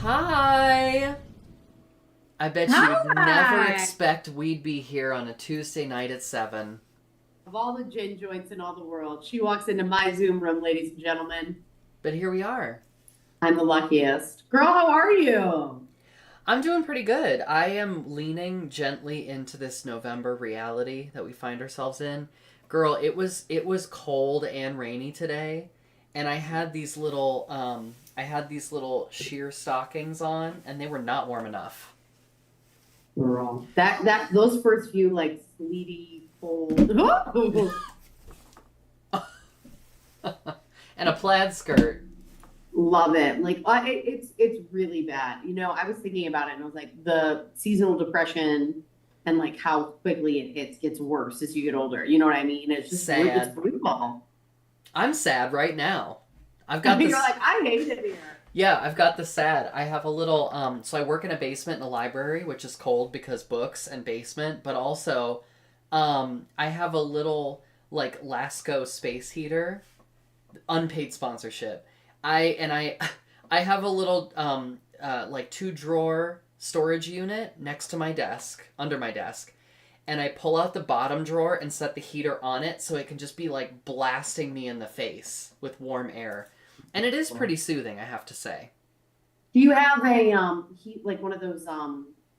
Hi! I bet you'd never Hi! expect we'd be here on a Tuesday night at 7. Of all the gin joints in all the world, she walks into my Zoom room, ladies and gentlemen. But here we are. I'm the luckiest. Girl, how are you? I'm doing pretty good. I am leaning gently into this November reality that we find ourselves in. Girl, it was cold and rainy today, and I had these little sheer stockings on, and they were not warm enough. Girl. Those first few like sleety cold. And a plaid skirt. Love it. Like it's really bad. I was thinking about it and I was like, the seasonal depression and like how quickly it hits gets worse as you get older. You know what I mean? It's Sad. brutal. I'm sad right now. I've I got mean, you're this. like, I hate it here. Yeah, I've got the sad. I have a little so I work in a basement in a library, which is cold because books and basement, but also I have a little like Lasco space heater, unpaid sponsorship. I I have a little like two drawer storage unit next to my desk, under my desk. And I pull out the bottom drawer and set the heater on it so it can just be like blasting me in the face with warm air. And it is pretty soothing, I have to say. Do you have a heat like one of those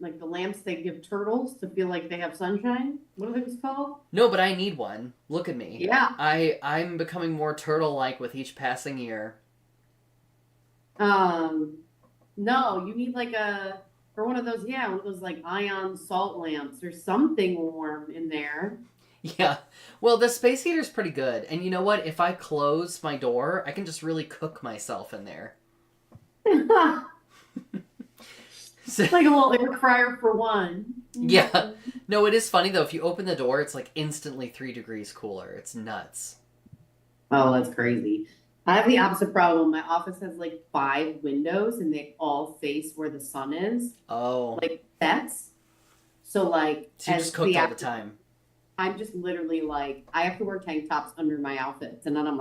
like the lamps they give turtles to feel like they have sunshine? What are those called? No, but I need one. Look at me. Yeah. I'm becoming more turtle-like with each passing year. Um no, you need like a or one of those, yeah, one of those like ion salt lamps or something warm in there. Yeah. Well, the space heater's pretty good. And you know what? If I close my door, I can just really cook myself in there. So, Like a little air fryer for one. yeah. No, it is funny though. If you open the door, it's like instantly 3 degrees cooler. It's nuts. Oh, that's crazy. I have the opposite problem. My office has like five windows and they all face where the sun is, Oh. like sets. So like So you as just cooked the all the after time. I'm just literally like I have to wear tank tops under my outfits and then I'm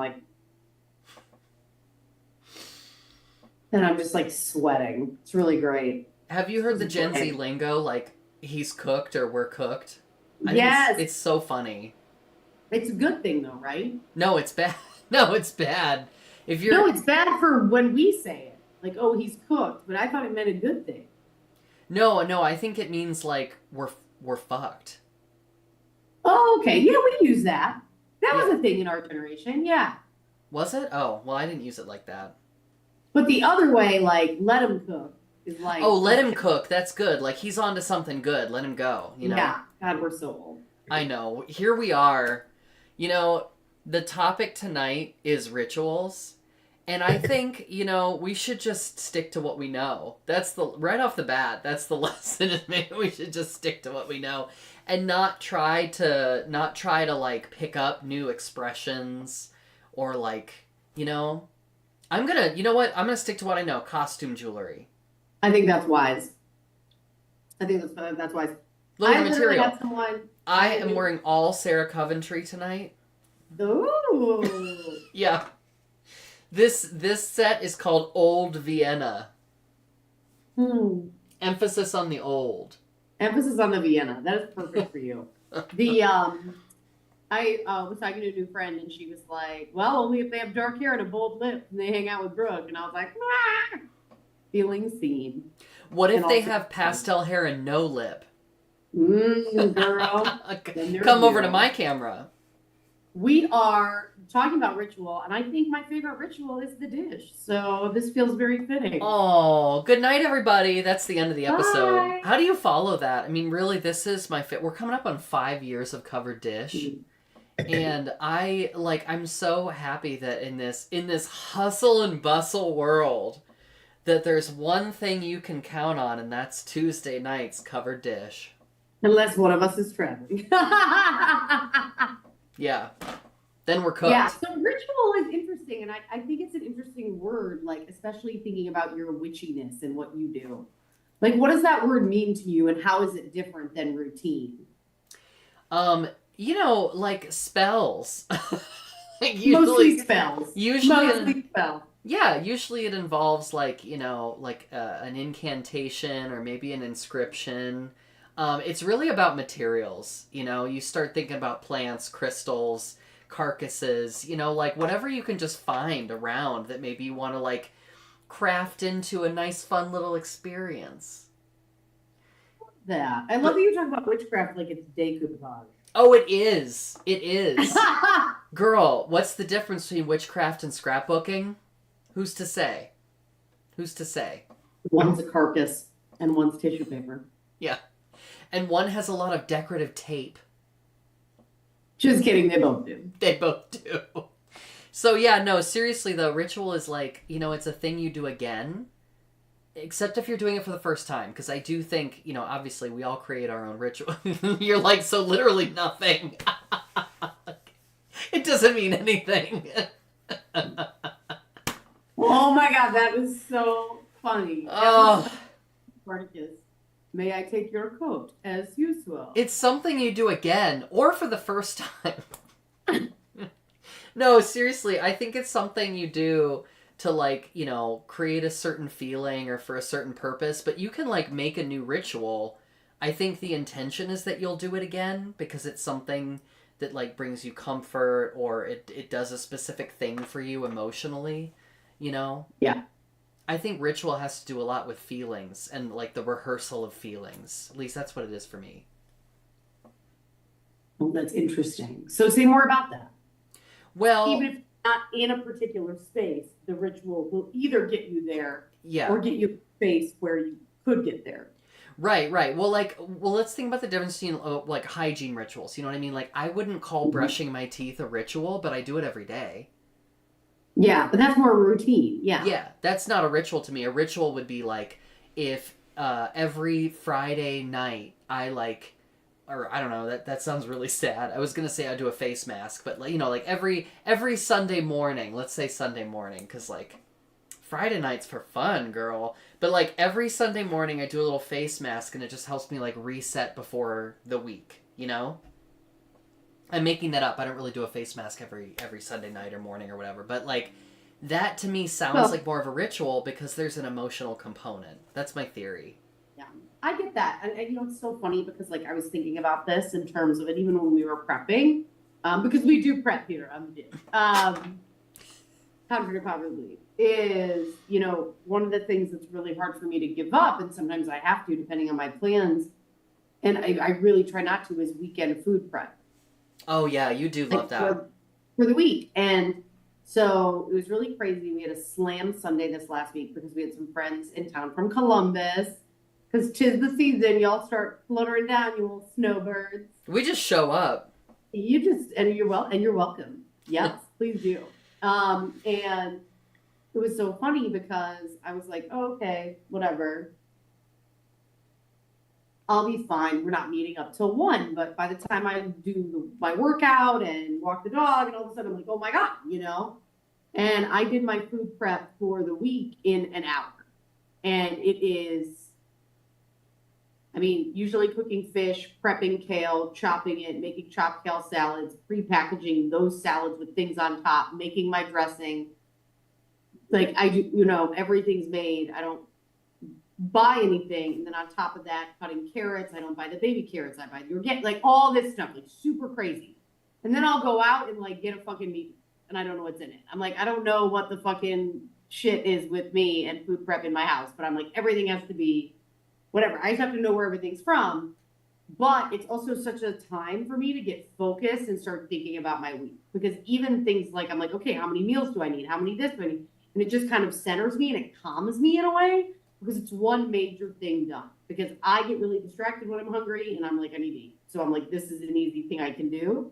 just like sweating. It's really great. Have you heard the It's Gen Z great. lingo like he's cooked or we're cooked? I think Yes. it's so funny. It's a good thing though, right? No, it's bad. No, it's bad. If No, you're it's bad for when we say it. Like, oh, he's cooked, but I thought it meant a good thing. no, I think it means like we're fucked. Oh, okay. Yeah, we use that. That Yeah. was a thing in our generation. Yeah. Was it? Oh, well, I didn't use it like that. But the other way, like, let him cook is like, Oh, let him cook. That's good. Like he's on to something good. Let him go, you know? yeah, God, we're so old. I know. Here we are. You know, the topic tonight is rituals. And I think, we should just stick to what we know. That's the right off the bat, that's the lesson is maybe we should just stick to what we know and not try to like pick up new expressions or like, you know, you know what? I'm going to stick to what I know, costume jewelry. I think that's wise. I think that's wise. Look at I the literally material. had someone. I am wearing all Sarah Coventry tonight. Ooh. Yeah. This set is called Old Vienna. Hmm. Emphasis on the old. Emphasis on the Vienna. That is perfect for you. The I was talking to a new friend and she was like, "Well, only if they have dark hair and a bold lip and they hang out with Brooke." And I was like, "Ah!" Feeling seen. What And if they also, have pastel hair and no lip? girl, then there's Come over to you. my camera. We are talking about ritual, and I think my favorite ritual is the dish. So this feels very fitting. Oh, good night, everybody. That's the end of the episode. Bye. How do you follow that? I mean, really, this is my fit. We're coming up on 5 years of covered dish. And I'm so happy that in this hustle and bustle world that there's one thing you can count on, and that's Tuesday night's covered dish. Unless one of us is traveling. Yeah. Then we're Yeah, cooked. so ritual is interesting, and I think it's an interesting word, like especially thinking about your witchiness and what you do. Like, what does that word mean to you, and how is it different than routine? Like spells. Like Mostly usually spells. usually Mostly spells. Yeah, usually it involves like, like an incantation or maybe an inscription. It's really about materials. You start thinking about plants, crystals, carcasses, like whatever you can just find around that maybe you want to like craft into a nice, fun little experience. That I love that But you talk about witchcraft like it's decoupage. oh, it is. It is. Girl, what's the difference between witchcraft and scrapbooking? Who's to say? Who's to say? One's a carcass and one's tissue paper. Yeah. And one has a lot of decorative tape. Just kidding, they both do. They both do. So yeah, no, seriously though, ritual is like, it's a thing you do again. Except if you're doing it for the first time, because I do think, obviously we all create our own ritual. You're like, so literally nothing. It doesn't mean anything. Oh my god, that was so funny. Oh, Spartacus, may I take your coat as usual? it's something you do again, or for the first time. No, seriously, I think it's something you do to like, create a certain feeling or for a certain purpose, but you can like make a new ritual. I think the intention is that you'll do it again because it's something that like brings you comfort or it does a specific thing for you emotionally, you know? Yeah. I think ritual has to do a lot with feelings and like the rehearsal of feelings. At least that's what it is for me. Well, that's interesting. So say more about that. Well, Even if not in a particular space, the ritual will either get you there yeah. or get you a space where you could get there. Right. Well, let's think about the difference between like hygiene rituals. You know what I mean? Like, I wouldn't call brushing my teeth a ritual, but I do it every day. Yeah, but that's more routine. Yeah. Yeah, that's not a ritual to me. A ritual would be like if every Friday night I like, or I don't know, that sounds really sad. I was gonna say I do a face mask, but like, like every Sunday morning, let's say Sunday morning, because like Friday night's for fun, girl. But like every Sunday morning, I do a little face mask, and it just helps me like reset before the week. I'm making that up. I don't really do a face mask every Sunday night or morning or whatever. But like that to me sounds like more of a ritual because there's an emotional component. That's my theory. Yeah, I get that. And it's so funny because like I was thinking about this in terms of it, even when we were prepping, because we do prep here on the gym. Contrary to popular belief is, one of the things that's really hard for me to give up, and sometimes I have to, depending on my plans, and I really try not to, is weekend food prep. Oh yeah, you do love that. For the week. And so it was really crazy. We had a slam Sunday this last week because we had some friends in town from Columbus. Because 'tis the season, y'all start fluttering down, you little snowbirds. We just show up. And you're welcome. Yes, please do. And it was so funny because I was like, oh, okay, whatever. I'll be fine. We're not meeting up till 1. But by the time I do my workout and walk the dog, and all of a sudden I'm like, oh my God, And I did my food prep for the week in an hour. And it is, usually cooking fish, prepping kale, chopping it, making chopped kale salads, pre-packaging those salads with things on top, making my dressing. Like I do, everything's made. I don't buy anything. And then on top of that, cutting carrots. I don't buy the baby carrots. I buy the organic, like all this stuff, like super crazy. And then I'll go out and like get a fucking meat and I don't know what's in it. I'm like, I don't know what the fucking shit is with me and food prep in my house, but I'm like, everything has to be whatever. I just have to know where everything's from. But it's also such a time for me to get focused and start thinking about my week. Because even things like, I'm like, okay, how many meals do I need? How many this do I need? And it just kind of centers me and it calms me in a way because it's one major thing done. Because I get really distracted when I'm hungry and I'm like, I need to eat. So I'm like, this is an easy thing I can do.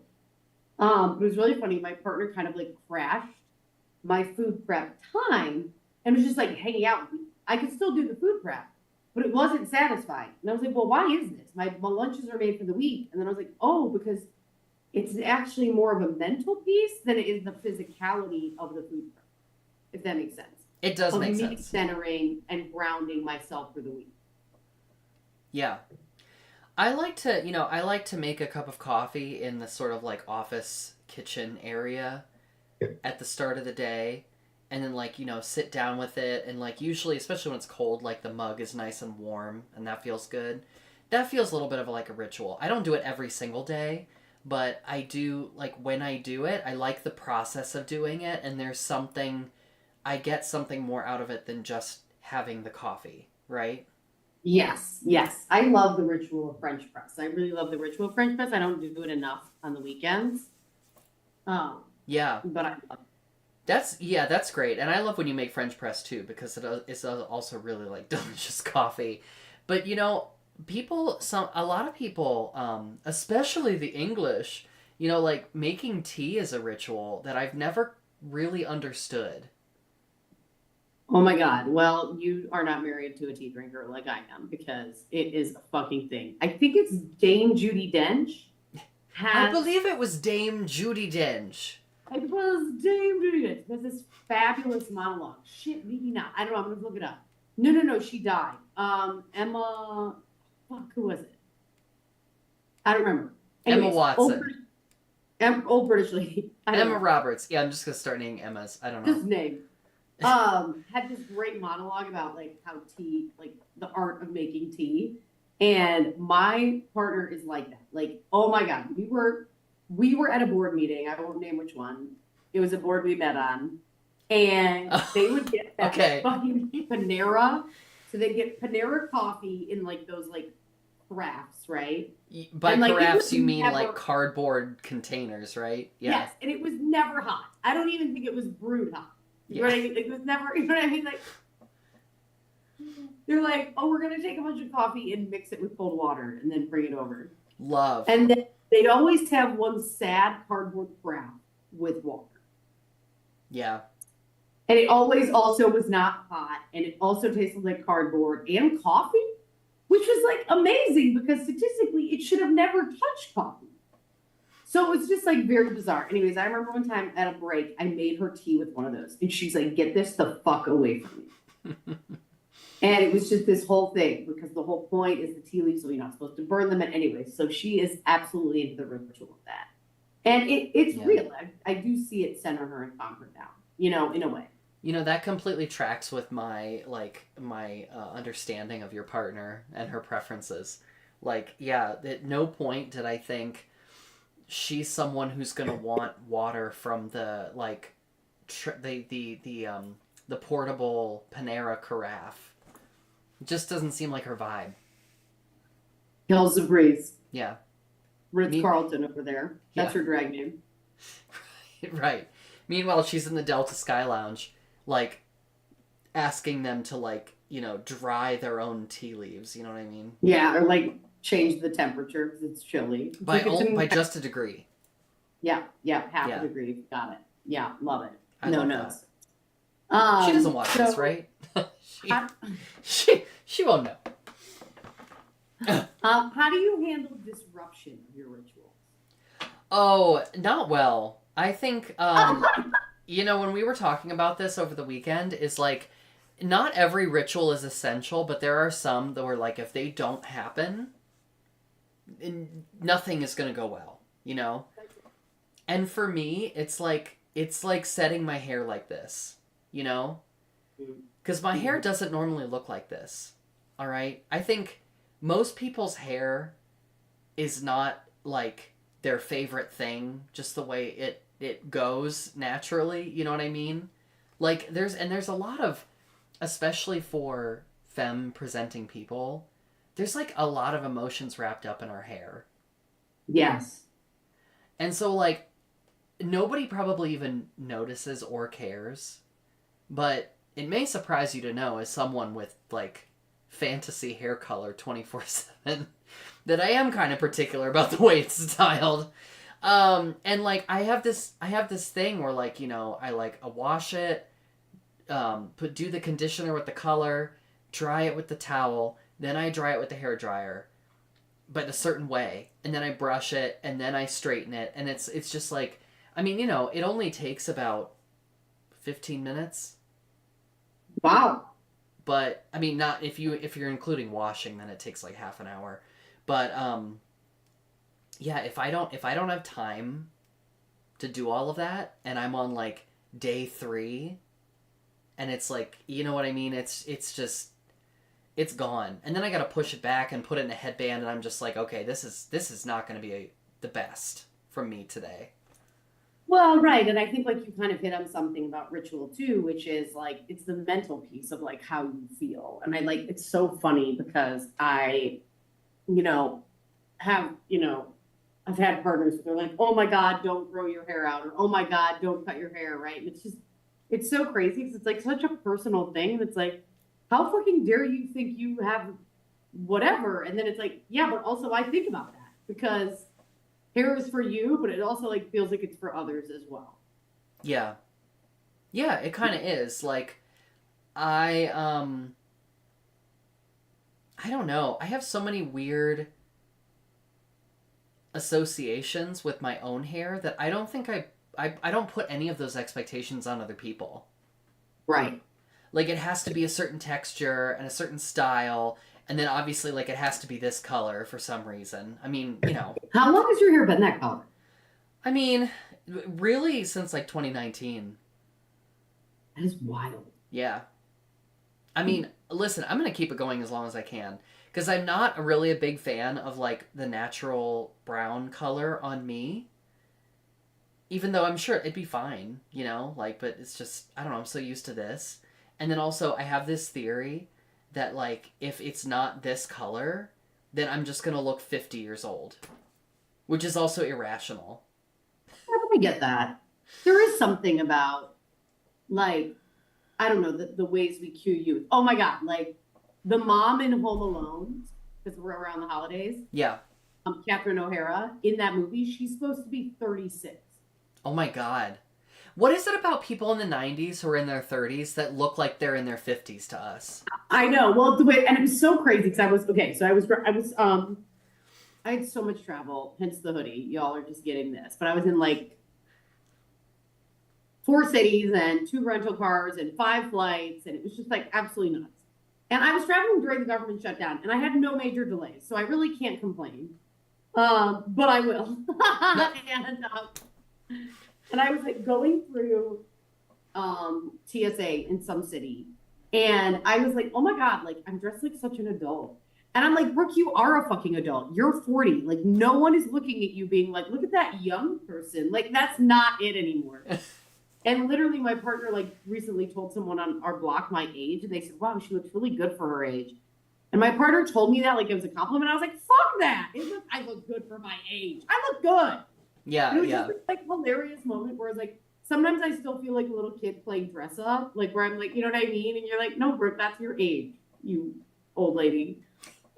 It was really funny. My partner kind of like crashed my food prep time and was just like hanging out with me. I could still do the food prep, but it wasn't satisfying. And I was like, well, why is this? My lunches are made for the week. And then I was like, oh, because it's actually more of a mental piece than it is the physicality of the food prep, if that makes sense. It does make sense. Me centering and grounding myself for the week. Yeah. I like to make a cup of coffee in the sort of like office kitchen area at the start of the day. and then like, sit down with it, and like usually, especially when it's cold, like the mug is nice and warm, and that feels good. That feels a little bit of like a ritual. I don't do it every single day, but I do, like, when I do it, I like the process of doing it, and there's something, I get something more out of it than just having the coffee, right? Yes, yes. I love the ritual of French press. I really love the ritual of French press. I don't do it enough on the weekends. Um, Yeah. but I love That's great, and I love when you make French press too because it's also really like delicious coffee. But a lot of people, especially the English, like making tea is a ritual that I've never really understood. Oh my God. Well, you are not married to a tea drinker like I am because it is a fucking thing. I think it's Dame Judy Dench I has believe it was Dame Judy Dench. it was Dame Judy Dench. There's this fabulous monologue. Shit, maybe not. I don't know. I'm gonna look it up. No, no, no. She died. Emma. Fuck, who was it? I don't remember. Emma Anyways, Watson. Old British lady. I don't Emma know. Roberts. Yeah, I'm just gonna start naming Emmas. I don't know. Just name. Had this great monologue about like how tea, like the art of making tea. And my partner is like that. Like, oh my God, we were at a board meeting. I won't name which one. It was a board we met on. And they would get that Okay. fucking Panera. So they get Panera coffee in like those like crafts, right? By And like it carafes, was you mean like never cardboard containers, right? Yeah. yes, and it was never hot. I don't even think it was brewed hot. You know Yeah. what I mean? Like, it was never, you know what I mean? Like, they're like, oh, we're going to take a bunch of coffee and mix it with cold water and then bring it over. Love. And then they'd always have one sad cardboard craft with water. Yeah. And it always also was not hot. And it also tasted like cardboard and coffee, which was like amazing because statistically it should have never touched coffee. So it was just like very bizarre. Anyways, I remember one time at a break, I made her tea with one of those. And she's like, get this the fuck away from me. And it was just this whole thing because the whole point is the tea leaves, so you're not supposed to burn them. And anyway, so she is absolutely into the ritual of that. And it's Yeah. real. I do see it center her and calm her down, in a way. That completely tracks with my understanding of your partner and her preferences. Like, yeah, at no point did I think she's someone who's gonna want water from the like the portable Panera carafe. It just doesn't seem like her vibe. Hills of Breeze, Yeah. Ritz Carlton over there. That's Yeah. her drag name. Right. Meanwhile, she's in the Delta Sky Lounge, like asking them to like dry their own tea leaves. You know what I mean? Yeah, or like change the temperature because it's chilly. By just a degree. Yeah, half Yeah. a degree. Got it. Yeah, love it. I no love notes. She doesn't watch this, right? she, How, she won't know. how do you handle disruption of your rituals? Oh, not well. I think when we were talking about this over the weekend, is like not every ritual is essential, but there are some that were like if they don't happen, nothing is going to go well, And for me, it's like setting my hair like this, Because my hair doesn't normally look like this. All right? I think most people's hair is not like their favorite thing, just the way it goes naturally, you know what I mean? Like there's a lot of, especially for femme presenting people, there's like a lot of emotions wrapped up in our hair. Yes. And so like nobody probably even notices or cares, but it may surprise you to know, as someone with like fantasy hair color 24/7, that I am kind of particular about the way it's styled. And like I have this thing where like, I wash it, do the conditioner with the color, dry it with the towel, then I dry it with the hair dryer, but a certain way, and then I brush it, and then I straighten it, and it's just like, I mean, it only takes about 15 minutes. Wow. But I mean, not if you're including washing, then it takes like half an hour. But yeah, if I don't have time to do all of that, and I'm on like day 3, and it's like, you know what I mean? It's just it's gone. And then I got to push it back and put it in a headband, and I'm just like, okay, this is not going to be the best from me today. Well, right. And I think like you kind of hit on something about ritual too, which is like it's the mental piece of like how you feel. And I like it's so funny because I, you know, have, I've had partners that are like, oh my God, don't grow your hair out, or oh my God, don't cut your hair, right? And it's just it's so crazy because it's like such a personal thing. It's like, how fucking dare you think you have whatever? And then it's like, yeah, but also I think about that because hair is for you, but it also like feels like it's for others as well. Yeah. Yeah, it kind of is. Like I I don't know. I have so many weird associations with my own hair that I don't think I don't put any of those expectations on other people. Right. Like it has to be a certain texture and a certain style, and then obviously like it has to be this color for some reason. I mean, How long has your hair been that color? I mean, really since like 2019. That is wild. Yeah. I mean, listen, I'm going to keep it going as long as I can because I'm not really a big fan of like the natural brown color on me. Even though I'm sure it'd be fine, like, but it's just, I don't know, I'm so used to this. And then also, I have this theory that, like, if it's not this color, then I'm just gonna look 50 years old, which is also irrational. I get that. There is something about, like, I don't know, the ways we cue youth. Oh my God, like the mom in Home Alone, because we're around the holidays, Yeah. Catherine O'Hara, in that movie, she's supposed to be 36. Oh my God. What is it about people in the 90s who are in their 30s that look like they're in their 50s to us? I know. Well, the way, and it was so crazy because I was okay. So I had so much travel, hence the hoodie. Y'all are just getting this, but I was in like 4 cities and 2 rental cars and 5 flights, and it was just like absolutely nuts. And I was traveling during the government shutdown, and I had no major delays, so I really can't complain. But I will. And I was like going through TSA in some city, and I was like, oh my God, like I'm dressed like such an adult. And I'm like, Brooke, you are a fucking adult. You're 40. Like, no one is looking at you being like, look at that young person. Like, that's not it anymore. And literally, my partner, like, recently told someone on our block my age, and they said, wow, she looks really good for her age. And my partner told me that like it was a compliment. I was like, fuck that. I look good for my age. I look good. Yeah, it was yeah. just this, like hilarious moment where it's like sometimes I still feel like a little kid playing dress up, like where I'm like, you know what I mean? And you're like, no, Brooke, that's your age, you old lady.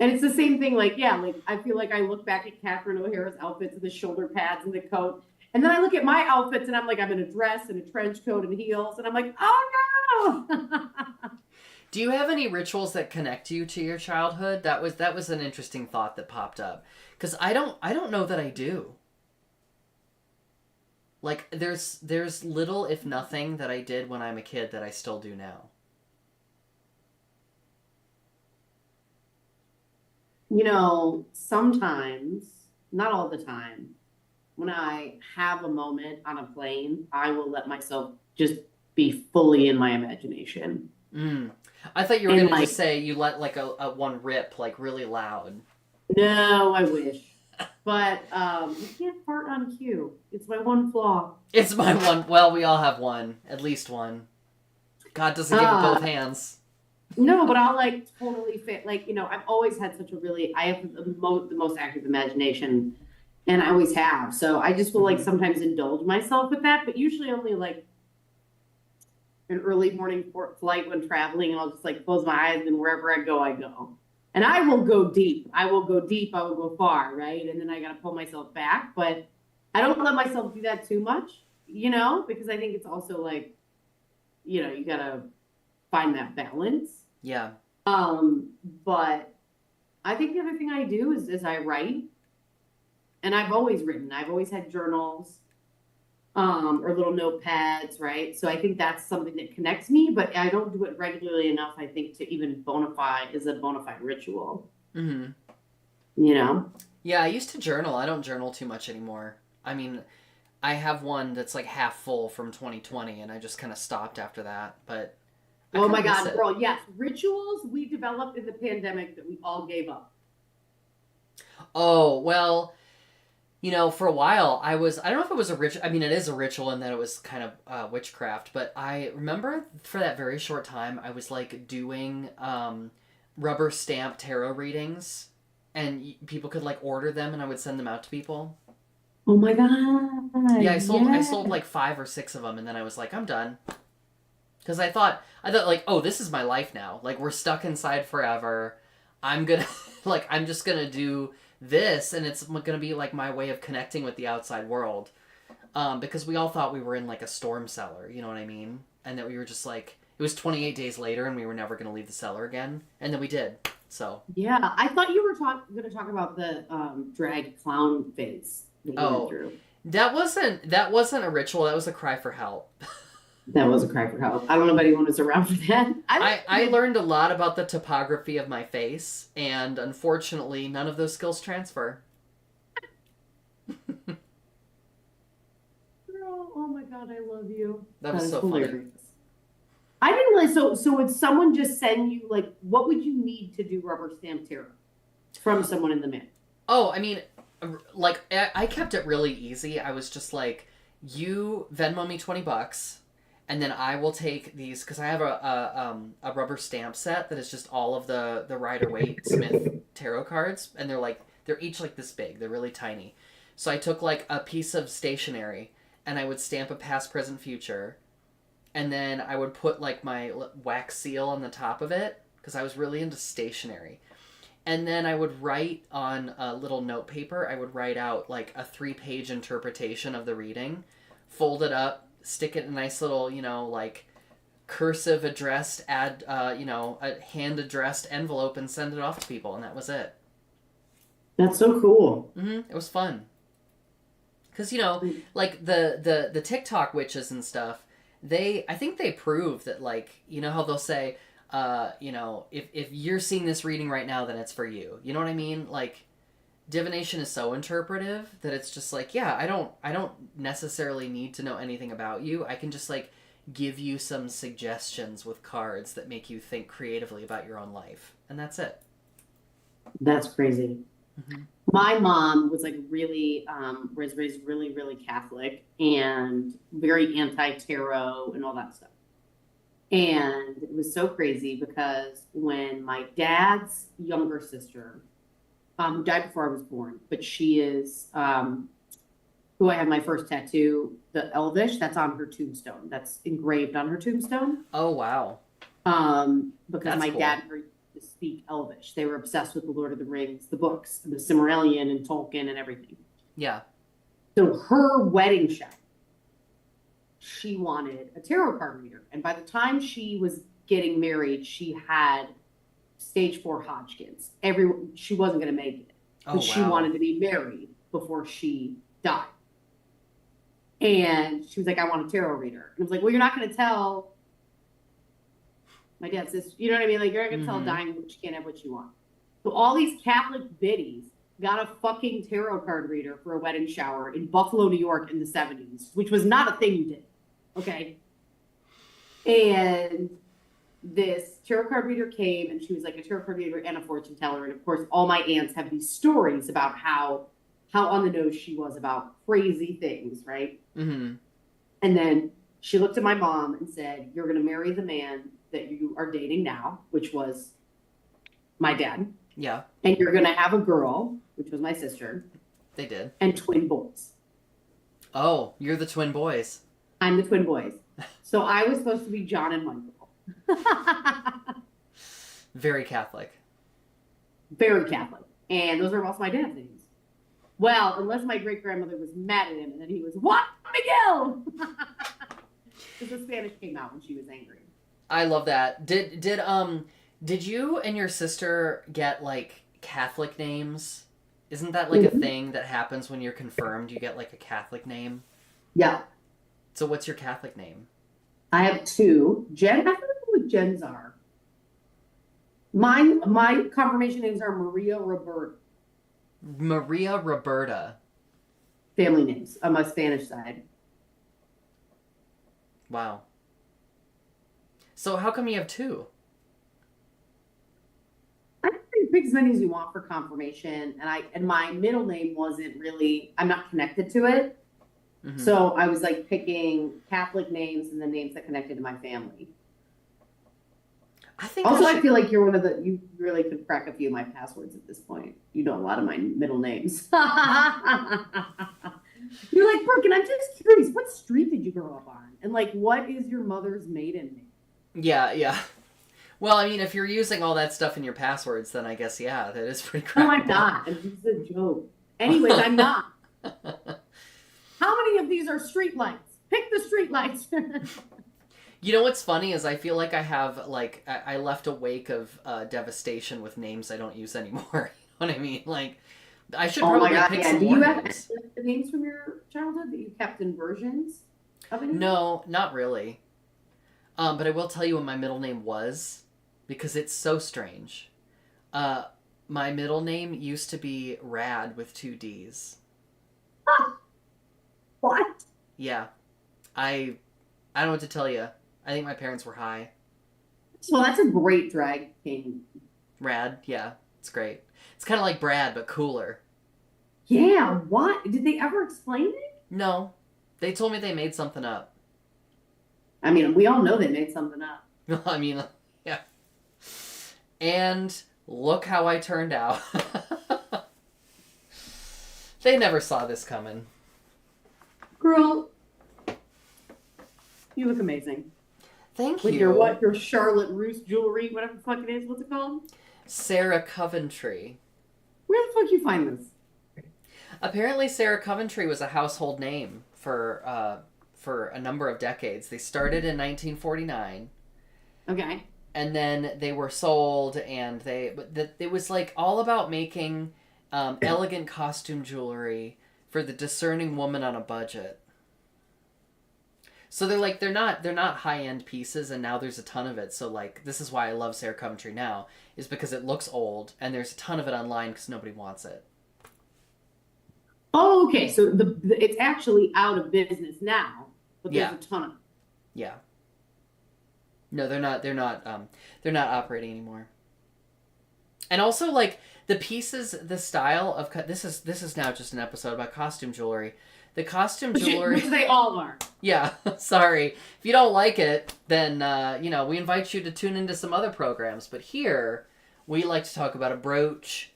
And it's the same thing, like, yeah, like I feel like I look back at Catherine O'Hara's outfits and the shoulder pads and the coat. And then I look at my outfits and I'm like, I'm in a dress and a trench coat and heels. And I'm like, oh no. Do you have any rituals that connect you to your childhood? That was an interesting thought that popped up. Because I don't know that I do. Like there's little if nothing that I did when I'm a kid that I still do now. Sometimes, not all the time, when I have a moment on a plane, I will let myself just be fully in my imagination. Mm. I thought you were And gonna like, just say you let like a one rip like really loud. no, I wish. But you can't fart on cue. It's my one flaw. It's my one. Well, we all have one, at least one. God doesn't give it both hands. No, but I'll like totally fit. Like, I've always had such a really, I have the most active imagination, and I always have. So I just will like sometimes indulge myself with that, but usually only like an early morning flight when traveling. I'll just like close my eyes and wherever I go, I go. And I will go deep. I will go deep. I will go far, right? And then I got to pull myself back. But I don't let myself do that too much, because I think it's also like, you got to find that balance. Yeah. But I think the other thing I do is I write. And I've always written. I've always had journals. Or little notepads, right? So I think that's something that connects me, but I don't do it regularly enough, I think, to even is a bona fide ritual. Mm-hmm. Yeah, I used to journal. I don't journal too much anymore. I mean, I have one that's like half full from 2020, and I just kind of stopped after that. But I Oh kind my of miss God, it. girl. Yes. Rituals we developed in the pandemic that we all gave up. Oh, well, for a while, I don't know if it was a ritual. I mean, it is a ritual in that it was kind of witchcraft, but I remember for that very short time, I was like doing rubber stamp tarot readings, and people could like order them, and I would send them out to people. Oh my God. Yeah, I sold Yeah. like 5 or 6 of them, and then I was like, I'm done. Because I thought like, oh, this is my life now. Like we're stuck inside forever. I'm gonna like I'm just gonna do this, and it's gonna be like my way of connecting with the outside world. Because we all thought we were in like a storm cellar. You know what I mean? And that we were just like it was 28 days later, and we were never gonna leave the cellar again, and then we did. So Yeah. I thought you were going to talk about the drag clown phase that you went oh, through. that wasn't a ritual. That was a cry for help. That was a cry for help. I don't know if anyone was around for that. I learned a lot about the topography of my face, and unfortunately, none of those skills transfer. Girl, oh my God, I love you. That That was is so funny. hilarious. I didn't realize. So would someone just send you like what would you need to do rubber stamp tarot from someone in the mail? Oh, I mean, like I kept it really easy. I was just like, you Venmo me $20, and then I will take these because I have a rubber stamp set that is just all of the Rider Waite Smith tarot cards, and they're each like this big. They're really tiny. So I took like a piece of stationery, and I would stamp a past, present, future, and then I would put like my wax seal on the top of it because I was really into stationery. And then I would write on a little note paper, I would write out like a 3-page interpretation of the reading, fold it up, stick it in a nice little, like cursive addressed, a hand addressed envelope, and send it off to people. And that was it. That's so cool. It was fun. Because, like the TikTok witches and stuff, I think they prove that, like, how they'll say, if you're seeing this reading right now, then it's for you. You know what I mean? Like, divination is so interpretive that it's just like, yeah, I don't necessarily need to know anything about you. I can just like give you some suggestions with cards that make you think creatively about your own life, and that's it. That's crazy. Hmm. My mom was like really was raised really, really Catholic and very anti-tarot and all that stuff. And it was so crazy because when my dad's younger sister, who died before I was born, but she is who I have my first tattoo, the Elvish, that's on her tombstone. That's engraved on her tombstone. Oh wow, Because that's my cool. dad heard to speak Elvish. They were obsessed with the Lord of the Rings, the books, the Silmarillion and Tolkien and everything. Yeah. So her wedding shower, she wanted a tarot card reader. And by the time she was getting married, she had stage 4 Hodgkin's. She wasn't going to make it, Oh but she wow. wanted to be married before she died. And she was like, I want a tarot reader. And I was like, well, you're not going to tell my dad says, you know what I mean? Like, you're not going to tell a Mm-hmm. dying woman she can't have what you want. So all these Catholic biddies got a fucking tarot card reader for a wedding shower in Buffalo, New York in the 70s, which was not a thing you did. Okay. And this tarot card reader came and she was like a tarot card reader and a fortune teller. And of course, all my aunts have these stories about how on the nose she was about crazy things, right? Mm-hmm. And then she looked at my mom and said, you're going to marry the man that you are dating now, which was my dad. Yeah, And you're going to have a girl, which was my sister, they did. and twin boys. Oh, you're the twin boys. I'm the twin boys. So I was supposed to be John and Michael. Very Catholic. Very Catholic. And those are also my dad's names. Well, unless my great grandmother was mad at him and then he was, what, Miguel? Because the Spanish came out when she was angry. I love that. Did you and your sister get like Catholic names? Isn't that like a Mhm. thing that happens when you're confirmed? You get like a Catholic name. Yeah. So what's your Catholic name? I have two. Jen, I don't know what Jen's are. My confirmation names are Maria Roberta, Maria Roberta. family names on my Spanish side. Wow. So how come you have two? I think you pick as many as you want for confirmation, and my middle name wasn't really. I'm not connected to it, Mm-hmm. so I was like picking Catholic names and the names that connected to my family. I think I Also, I should. feel like you're one of the. You really could crack a few of my passwords at this point. You know a lot of my middle names. You're like, Brooke, and I'm just curious. What street did you grow up on? And like, what is your mother's maiden name? Yeah, yeah. Well, I mean, if you're using all that stuff in your passwords, then I guess yeah, that is pretty No, I'm crackable. not. It's just a joke. Anyways, I'm not. How many of these are street lights? Pick the street lights. You know what's funny is I feel like I have like I left a wake of devastation with names I don't use anymore. You know what I mean? Like I should Oh my probably God, pick yeah. some Do more you have names. the names from your childhood that you kept in versions of anything? No, not really. But I will tell you what my middle name was because it's so strange. Uh, my middle name used to be Rad with two D's. What? Yeah, I I don't know what to tell you. I think my parents were high. So that's a great drag king. Rad, yeah, it's great. It's kind of like Brad but cooler. Yeah, what? Did they ever explain it? No, they told me they made something up. I mean, we all know they made something up. I mean, yeah. And look how I turned out. They never saw this coming. Girl, you look amazing. Thank With you. your what? Your Charlotte Russe jewelry, whatever the fuck it is. What's it called? Sarah Coventry. Where the fuck you find this? Apparently, Sarah Coventry was a household name for a number of decades. They started in 1949, Okay. and then they were sold, and it was like all about making elegant costume jewelry for the discerning woman on a budget. So they're not high end pieces, and now there's a ton of it. So like this is why I love Sarah Coventry now is because it looks old, and there's a ton of it online because nobody wants it. Oh, okay. So it's actually out of business now, but there's Yeah, a ton of. yeah. No, they're not operating anymore. And also like the pieces, the style of this is now just an episode about costume jewelry. The costume jewelry, Which they all are. yeah. Sorry, if you don't like it, then we invite you to tune into some other programs. But here, we like to talk about a brooch.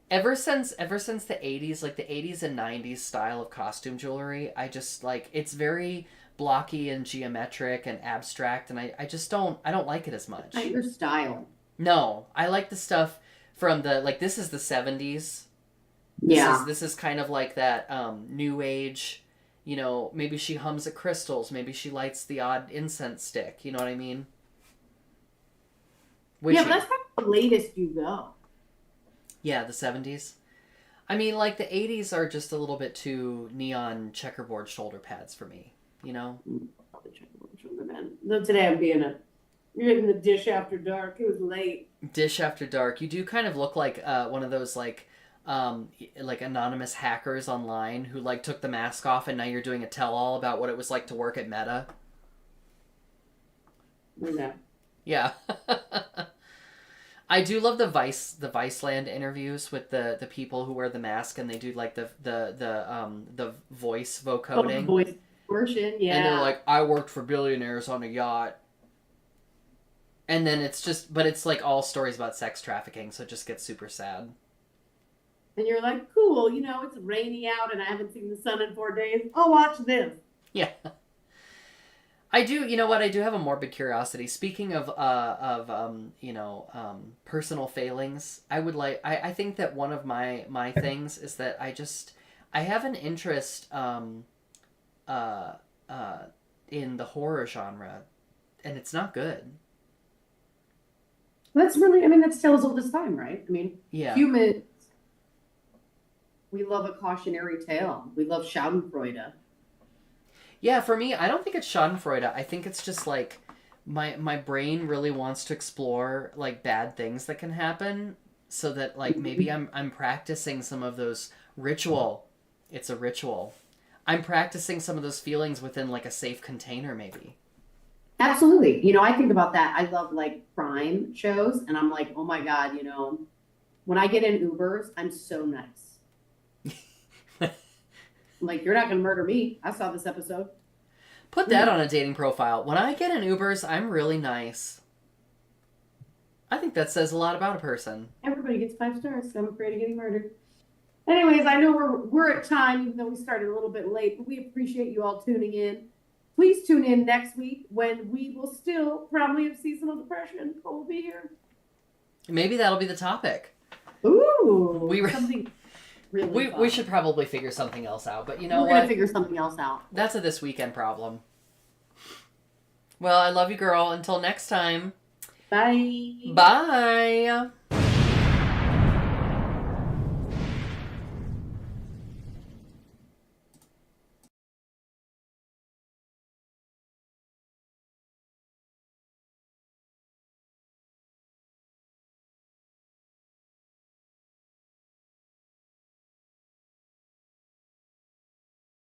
Ever since the 80s, like the 80s and 90s style of costume jewelry, I just like it's very blocky and geometric and abstract, and I just don't like it as much. Not your style. No, I like the stuff from the like this is the 70s. Yeah. This is kind of like that new age, maybe she hums at crystals, maybe she lights the odd incense stick, you know what I mean? Yeah, Witchy. but that's probably the latest you go. Yeah, the 70s. I mean, like the 80s are just a little bit too neon checkerboard shoulder pads for me, you know? No, today I'm being you're in the dish after dark. It was late. Dish after dark. You do kind of look like one of those like anonymous hackers online who like took the mask off and now you're doing a tell-all about what it was like to work at Meta. No. Yeah. I do love the Viceland interviews with the people who wear the mask and they do like the voice vocoding. Voice version, yeah. And they're like, I worked for billionaires on a yacht. And then but it's like all stories about sex trafficking, so it just gets super sad. And you're like, cool, it's rainy out and I haven't seen the sun in 4 days. I'll watch this. Yeah. I do, you know what? I do have a morbid curiosity. Speaking of personal failings, I think that one of my things is that I have an interest uh, in the horror genre, and it's not good. That's that's tales old as time, right? Yeah. Humans, we love a cautionary tale. We love Schadenfreude. Yeah, for me, I don't think it's Schadenfreude. I think it's just like my brain really wants to explore like bad things that can happen, so that like maybe I'm practicing some of those ritual. It's a ritual. I'm practicing some of those feelings within like a safe container, maybe. Absolutely. I think about that. I love like crime shows, and I'm like, oh my God, when I get in Ubers, I'm so nice. I'm like, you're not going to murder me. I saw this episode. Put that on a dating profile. When I get in Ubers, I'm really nice. I think that says a lot about a person. Everybody gets 5 stars, so I'm afraid of getting murdered. Anyways, I know we're at time, even though we started a little bit late, but we appreciate you all tuning in. Please tune in next week when we will still probably have seasonal depression, but we'll be here. Maybe that'll be the topic. Ooh, something really fun. We should probably figure something else out, but you know We're gonna figure something else out. That's a this weekend problem. Well, I love you, girl. Until next time. Bye. Bye.